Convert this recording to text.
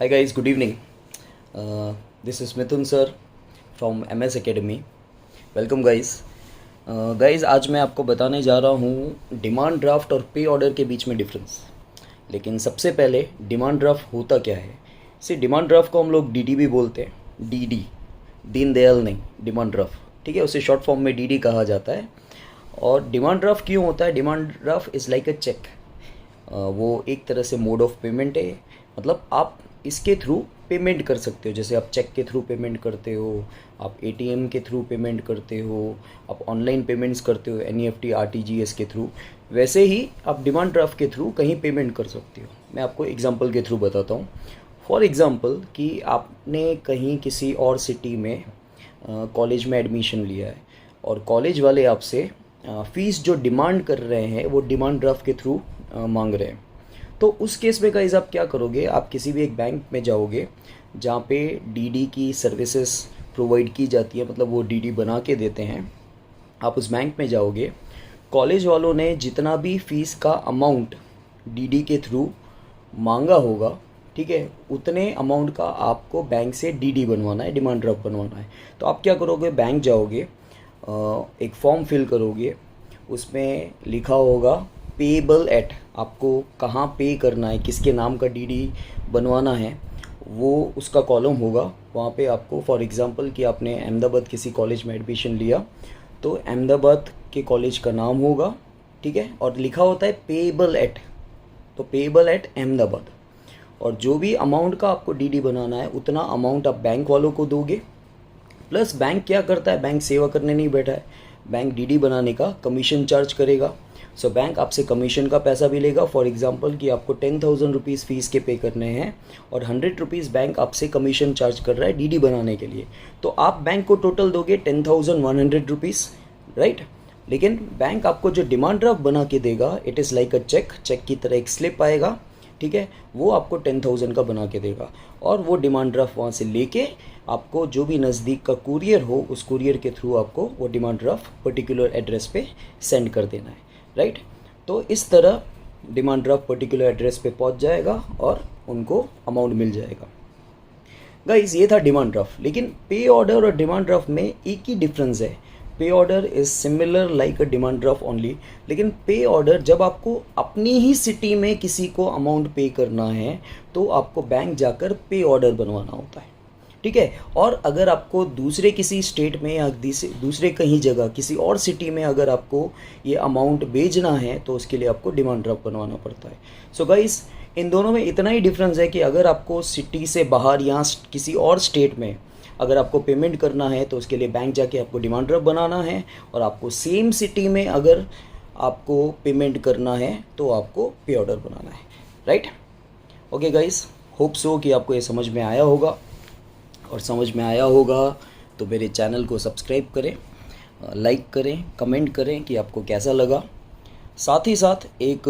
Hi guys, good evening. This is Mithun sir from MS Academy. Welcome guys. Guys, आज मैं आपको बताने जा रहा हूँ डिमांड ड्राफ्ट और पे ऑर्डर के बीच में डिफरेंस. लेकिन सबसे पहले डिमांड ड्राफ्ट होता क्या है. डिमांड ड्राफ्ट को हम लोग डीडी भी बोलते हैं. डीडी, दीन दयाल नहीं, डिमांड ड्राफ्ट. ठीक है, उसे शॉर्ट फॉर्म में डीडी कहा जाता है. और डिमांड ड्राफ्ट क्यों होता है? Demand draft is like a cheque. वो एक तरह से मोड ऑफ पेमेंट है. मतलब आप इसके थ्रू पेमेंट कर सकते हो. जैसे आप चेक के थ्रू पेमेंट करते हो, आप एटीएम के थ्रू पेमेंट करते हो, आप ऑनलाइन पेमेंट्स करते हो एनईएफटी आरटीजीएस के थ्रू. वैसे ही आप डिमांड ड्राफ्ट के थ्रू कहीं पेमेंट कर सकते हो. मैं आपको एग्जांपल के थ्रू बताता हूँ. फॉर एग्जांपल कि आपने कहीं किसी और सिटी में कॉलेज में एडमिशन लिया है और कॉलेज वाले आपसे फ़ीस जो डिमांड कर रहे हैं वो डिमांड ड्राफ्ट के थ्रू मांग रहे हैं. तो उस केस में गाइस आप क्या करोगे? आप किसी भी एक बैंक में जाओगे जहाँ पे डीडी की सर्विसेज प्रोवाइड की जाती है, मतलब वो डीडी बना के देते हैं. आप उस बैंक में जाओगे, कॉलेज वालों ने जितना भी फ़ीस का अमाउंट डीडी के थ्रू मांगा होगा, ठीक है, उतने अमाउंट का आपको बैंक से डीडी बनवाना है, डिमांड ड्राफ्ट बनवाना है. तो आप क्या करोगे? बैंक जाओगे, एक फॉर्म फिल करोगे, उसमें लिखा होगा पेएबल एट, आपको कहाँ पे करना है, किसके नाम का डीडी बनवाना है, वो उसका कॉलम होगा. वहाँ पे आपको फॉर एग्जांपल कि आपने अहमदाबाद किसी कॉलेज में एडमिशन लिया तो अहमदाबाद के कॉलेज का नाम होगा, ठीक है, और लिखा होता है पेएबल एट. तो पेएबल एट अहमदाबाद. और जो भी अमाउंट का आपको डीडी बनाना है उतना अमाउंट आप बैंक वालों को दोगे. प्लस बैंक क्या करता है? बैंक सेवा करने नहीं बैठा है. बैंक डीडी बनाने का कमीशन चार्ज करेगा. सो बैंक आपसे कमीशन का पैसा भी लेगा. फॉर एग्जांपल कि आपको 10,000 रुपीज़ फ़ीस के पे करने हैं और 100 रुपीज़ बैंक आपसे कमीशन चार्ज कर रहा है डीडी बनाने के लिए. तो आप बैंक को टोटल दोगे 10,100 रुपीज़, राइट. लेकिन बैंक आपको जो डिमांड ड्राफ्ट बना के देगा, it is like a cheque. Cheque की तरह एक स्लिप आएगा, ठीक है, वो आपको 10,000 का बना के देगा. और वो डिमांड ड्राफ्ट वहाँ से लेके आपको जो भी नज़दीक का कुरियर हो, उस कुरियर के थ्रू आपको वो डिमांड ड्राफ्ट पर्टिकुलर एड्रेस पे सेंड कर देना है, राइट. तो इस तरह डिमांड ड्राफ्ट पर्टिकुलर एड्रेस पे पहुंच जाएगा और उनको अमाउंट मिल जाएगा. गाइस, ये था डिमांड ड्राफ्ट. लेकिन पे ऑर्डर और डिमांड ड्राफ्ट में एक ही डिफरेंस है. पे order is similar like a demand draft only. लेकिन पे ऑर्डर जब आपको अपनी ही सिटी में किसी को अमाउंट पे करना है तो आपको बैंक जाकर पे ऑर्डर बनवाना होता है, ठीक है. और अगर आपको दूसरे किसी स्टेट में या दूसरे कहीं जगह किसी और सिटी में अगर आपको ये अमाउंट भेजना है तो उसके लिए आपको डिमांड ड्राफ्ट बनवाना पड़ता है. सो गाइस, इन दोनों में इतना ही डिफरेंस है कि अगर आपको सिटी से बाहर या किसी और स्टेट में अगर आपको पेमेंट करना है तो उसके लिए बैंक जाके आपको डिमांड ड्राफ्ट बनाना है. और आपको सेम सिटी में अगर आपको पेमेंट करना है तो आपको पे ऑर्डर बनाना है, right. Okay guys, hope so कि आपको ये समझ में आया होगा. और समझ में आया होगा तो मेरे चैनल को सब्सक्राइब करें, लाइक करें, कमेंट करें कि आपको कैसा लगा. साथ ही साथ एक